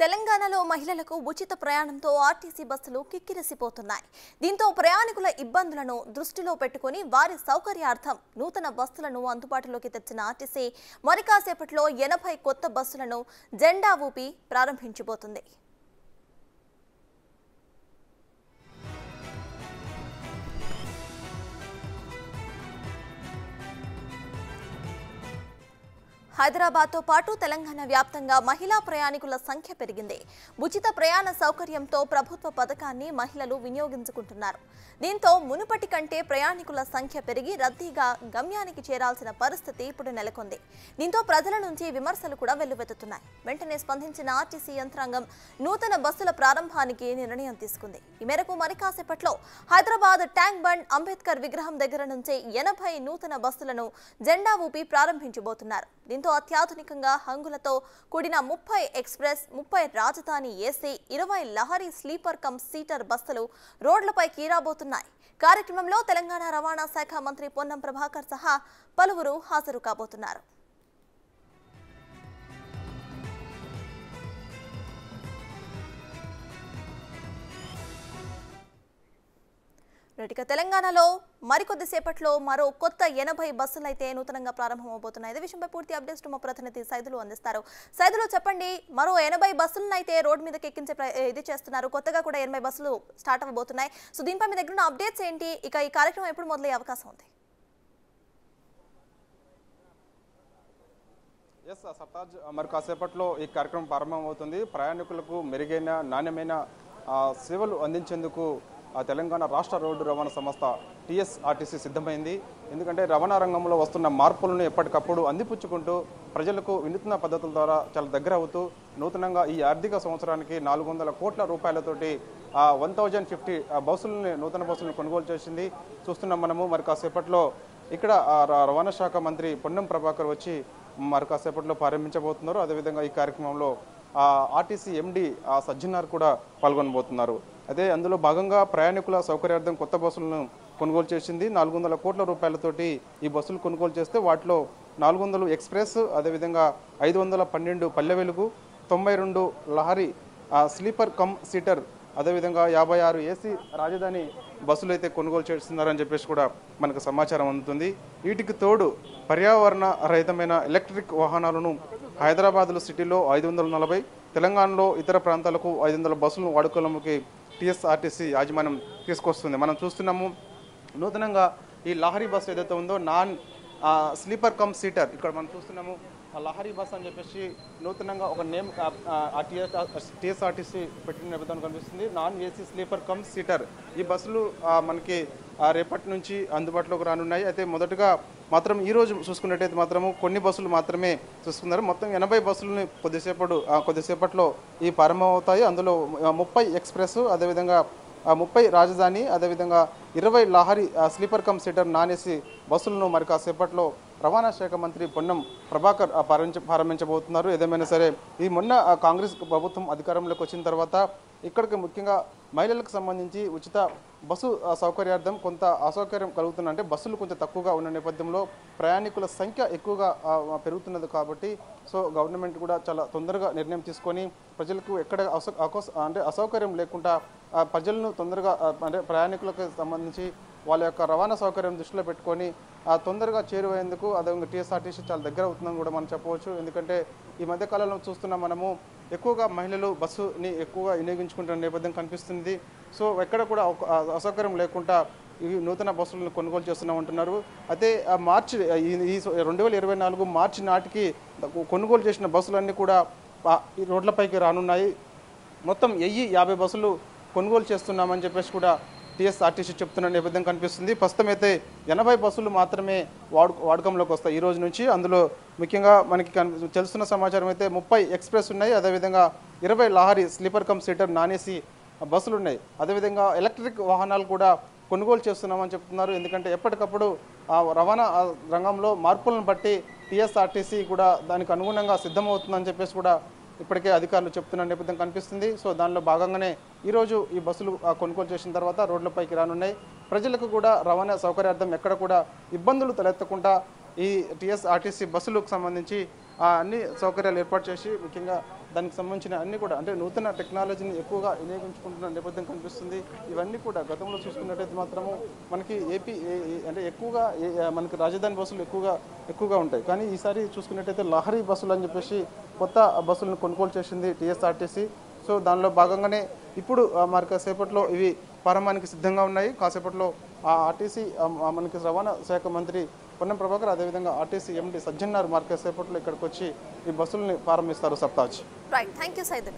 తెలంగాణలో మహిళలకు ఉచిత ప్రయాణంతో ఆర్టీసీ బస్సులు కిక్కిరిసిపోతున్నాయి. దీంతో ప్రయాణికుల ఇబ్బందులను దృష్టిలో పెట్టుకుని వారి సౌకర్యార్థం నూతన బస్సులను అందుబాటులోకి తెచ్చిన ఆర్టీసీ మరి కాసేపట్లో 80 కొత్త బస్సులను జెండా ఊపి ప్రారంభించబోతుంది. హైదరాబాద్తో పాటు తెలంగాణ వ్యాప్తంగా మహిళా ప్రయాణికుల సంఖ్య పెరిగింది. ఉచిత ప్రయాణ సౌకర్యంతో ప్రభుత్వ పథకాన్ని మహిళలు వినియోగించుకుంటున్నారు. దీంతో మునుపటి కంటే ప్రయాణికుల సంఖ్య పెరిగి రద్దీగా గమ్యానికి చేరాల్సిన పరిస్థితి ఇప్పుడు నెలకొంది. దీంతో ప్రజల నుంచి విమర్శలు కూడా వెల్లువెత్తుతున్నాయి. వెంటనే స్పందించిన ఆర్టీసీ యంత్రాంగం నూతన బస్సుల ప్రారంభానికి నిర్ణయం తీసుకుంది. ఈ మేరకు మరి కాసేపట్లో హైదరాబాద్ ట్యాంక్ బండ్ అంబేద్కర్ విగ్రహం దగ్గర నుంచి 80 నూతన బస్సులను జెండా ఊపి ప్రారంభించబోతున్నారు. దీంతో అత్యాధునికంగా హంగులతో కూడిన 30 ఎక్స్ప్రెస్, 30 రాజధాని AC, 20 Lahari sleeper come seater బస్సులు రోడ్లపైకి రాబోతున్నాయి. కార్యక్రమంలో తెలంగాణ రవాణా శాఖ మంత్రి పొన్నం ప్రభాకర్ సహా పలువురు హాజరు కాబోతున్నారు. తెలంగాణలో మరికొద్దిసేపట్లో మరో కొత్త 80 బస్సులు అయితే నూతనంగా ప్రారంభమవబోతున్నాయి. ఇదే విషయంపై పూర్తి అప్డేట్స్ మా ప్రతినిధి సైదులు అందిస్తారు. సైదులు చెప్పండి, మరో 80 బస్సులను అయితే రోడ్ మీదకి ఎక్కించే ఇది చేస్తున్నారు. కొత్తగా కూడా 80 బస్సులు స్టార్ట్ అవ్వబోతున్నాయి. సో దీనిపై మీ దగ్గర ఉన్న అప్డేట్స్ ఏంటి? ఇక ఈ కార్యక్రమం ఎప్పుడు మొదలయ్యే అవకాశం ఉంది? ఎస్ సర్తాజ్, మరి కాసేపట్లో ఈ కార్యక్రమం ప్రారంభమవుతుంది. ప్రయాణికులకు మెరుగైన నాణ్యమైన సేవలు అందించేందుకు తెలంగాణ రాష్ట్ర రోడ్డు రవాణా సంస్థ టీఎస్ఆర్టీసీ సిద్ధమైంది. ఎందుకంటే రవాణా రంగంలో వస్తున్న మార్పులను ఎప్పటికప్పుడు అందిపుచ్చుకుంటూ ప్రజలకు వినూత్న పద్ధతుల ద్వారా చాలా దగ్గర అవుతూ నూతనంగా ఈ ఆర్థిక సంవత్సరానికి 400 కోట్ల రూపాయలతోటి 1050 బస్సులని నూతన బస్సులను కొనుగోలు చేసింది. చూస్తున్నాం మనము. మరి కాసేపట్లో ఇక్కడ రవాణా శాఖ మంత్రి పొన్నం ప్రభాకర్ వచ్చి మరి కాసేపట్లో ప్రారంభించబోతున్నారు. అదేవిధంగా ఈ కార్యక్రమంలో ఆర్టీసీ ఎండి సజ్జనార్ కూడా పాల్గొనబోతున్నారు. అదే అందులో భాగంగా ప్రయాణికుల సౌకర్యార్థం కొత్త బస్సులను కొనుగోలు చేసింది. 400 కోట్ల రూపాయలతోటి ఈ బస్సులు కొనుగోలు చేస్తే వాటిలో 400 ఎక్స్ప్రెస్, అదేవిధంగా 512 Palle Velugu, 92 Lahari sleeper come seater, అదేవిధంగా 56 ఏసీ రాజధాని బస్సులు అయితే కొనుగోలు చేస్తున్నారని చెప్పేసి కూడా మనకు సమాచారం అందుతుంది. వీటికి తోడు పర్యావరణ రహితమైన ఎలక్ట్రిక్ వాహనాలను హైదరాబాద్లో సిటీలో 540, తెలంగాణలో ఇతర ప్రాంతాలకు 500 బస్సులను వాడుకోవడానికి టీఎస్ఆర్టీసీ యాజమాన్యం తీసుకొస్తుంది. మనం చూస్తున్నాము నూతనంగా ఈ లహరి బస్సు ఏదైతే ఉందో నాన్ స్లీపర్ కమ్ సీటర్, ఇక్కడ మనం చూస్తున్నాము లహరి బస్ అని చెప్పేసి నూతనంగా ఒక నేమ్ టీఎస్ఆర్టీసీ పెట్టిన నేపథ్యం కనిపిస్తుంది. Non AC sleeper come seater ఈ బస్సులు మనకి రేపటి నుంచి అందుబాటులోకి రానున్నాయి. అయితే మొదటగా మాత్రం ఈరోజు చూసుకున్నట్టయితే మాత్రము కొన్ని బస్సులు మాత్రమే చూసుకున్నారు. మొత్తం 80 బస్సులని కొద్దిసేపట్లో ఈ ప్రారంభమవుతాయి. అందులో 30 ఎక్స్ప్రెస్, అదేవిధంగా 30 రాజధాని, అదేవిధంగా 20 Lahari sleeper come seater non AC బస్సులను మరి కాసేపట్లో రవాణా శాఖ మంత్రి పొన్నం ప్రభాకర్ ప్రారంభించబోతున్నారు. ఏదేమైనా సరే ఈ మొన్న కాంగ్రెస్ ప్రభుత్వం అధికారంలోకి వచ్చిన తర్వాత ఇక్కడికి ముఖ్యంగా మహిళలకు సంబంధించి ఉచిత బస్సు సౌకర్యార్థం కొంత అసౌకర్యం కలుగుతుంది. అంటే బస్సులు కొంచెం తక్కువగా ఉన్న నేపథ్యంలో ప్రయాణికుల సంఖ్య ఎక్కువగా పెరుగుతున్నది కాబట్టి సో గవర్నమెంట్ కూడా చాలా తొందరగా నిర్ణయం తీసుకొని ప్రజలకు ఎక్కడ అంటే అసౌకర్యం లేకుండా ప్రజలను తొందరగా అంటే ప్రయాణికులకు సంబంధించి వాళ్ళ యొక్క రవాణా సౌకర్యం దృష్టిలో పెట్టుకొని తొందరగా చేరువయ్యేందుకు అదేవిధంగా టీఎస్ఆర్టీసీ చాలా దగ్గర అవుతుందని కూడా మనం చెప్పవచ్చు. ఎందుకంటే ఈ మధ్యకాలంలో చూస్తున్నాం మనము ఎక్కువగా మహిళలు బస్సుని ఎక్కువగా వినియోగించుకుంటున్న నేపథ్యం కనిపిస్తుంది. సో ఎక్కడ కూడా అసౌకర్యం లేకుండా ఈ నూతన బస్సులను కొనుగోలు చేస్తున్నామంటున్నారు. అయితే మార్చి ఈ 2024 మార్చి నాటికి కొనుగోలు చేసిన బస్సులన్నీ కూడా ఈ రోడ్లపైకి రానున్నాయి. మొత్తం 1050 బస్సులు కొనుగోలు చేస్తున్నామని చెప్పేసి కూడా టీఎస్ఆర్టీసీ చెప్తున్న నేపథ్యం కనిపిస్తుంది. ప్రస్తుతం అయితే 80 బస్సులు మాత్రమే వాడకంలోకి వస్తాయి ఈ రోజు నుంచి. అందులో ముఖ్యంగా మనకి తెలుస్తున్న సమాచారం అయితే 30 ఎక్స్ప్రెస్ ఉన్నాయి, అదేవిధంగా 20 Lahari sleeper come seater non AC బస్సులు ఉన్నాయి. అదేవిధంగా ఎలక్ట్రిక్ వాహనాలు కూడా కొనుగోలు చేస్తున్నామని చెప్తున్నారు. ఎందుకంటే ఎప్పటికప్పుడు రవాణా రంగంలో మార్పులను బట్టి టీఎస్ఆర్టీసీ కూడా దానికి అనుగుణంగా సిద్ధమవుతుందని చెప్పేసి కూడా ఇప్పటికే అధికారులు చెప్తున్న నేపథ్యం కనిపిస్తుంది. సో దానిలో భాగంగానే ఈరోజు ఈ బస్సులు కొనుగోలు చేసిన తర్వాత రోడ్లపైకి రానున్నాయి. ప్రజలకు కూడా రవాణా సౌకర్యార్థం ఎక్కడ కూడా ఇబ్బందులు తలెత్తకుండా ఈ టీఎస్ఆర్టీసీ బస్సులకు సంబంధించి అన్ని సౌకర్యాలు ఏర్పాటు చేసి ముఖ్యంగా దానికి సంబంధించిన అన్ని కూడా అంటే నూతన టెక్నాలజీని ఎక్కువగా వినియోగించుకుంటున్న నేపథ్యం కనిపిస్తుంది. ఇవన్నీ కూడా గతంలో చూసుకున్నట్టయితే మాత్రము మనకి ఏపీ అంటే ఎక్కువగా మనకి రాజధాని బస్సులు ఎక్కువగా ఉంటాయి. కానీ ఈసారి చూసుకున్నట్టయితే లహరీ బస్సులు అని చెప్పేసి కొత్త బస్సులను కొనుగోలు చేసింది టీఎస్ఆర్టీసీ. సో దానిలో భాగంగానే ఇప్పుడు మరి కాసేపట్లో ఇవి ప్రారంభానికి సిద్ధంగా ఉన్నాయి. కాసేపట్లో ఆ ఆర్టీసీ మనకి రవాణా శాఖ మంత్రి పొన్నం ప్రభాకర్ అదేవిధంగా ఆర్టీసీ ఎండీ సజ్జన్నారు మరి కాసేపట్లో ఇక్కడికి వచ్చి ఈ బస్సుల్ని ప్రారంభిస్తారు. సప్తాజ్. Right, thank you Saidulu.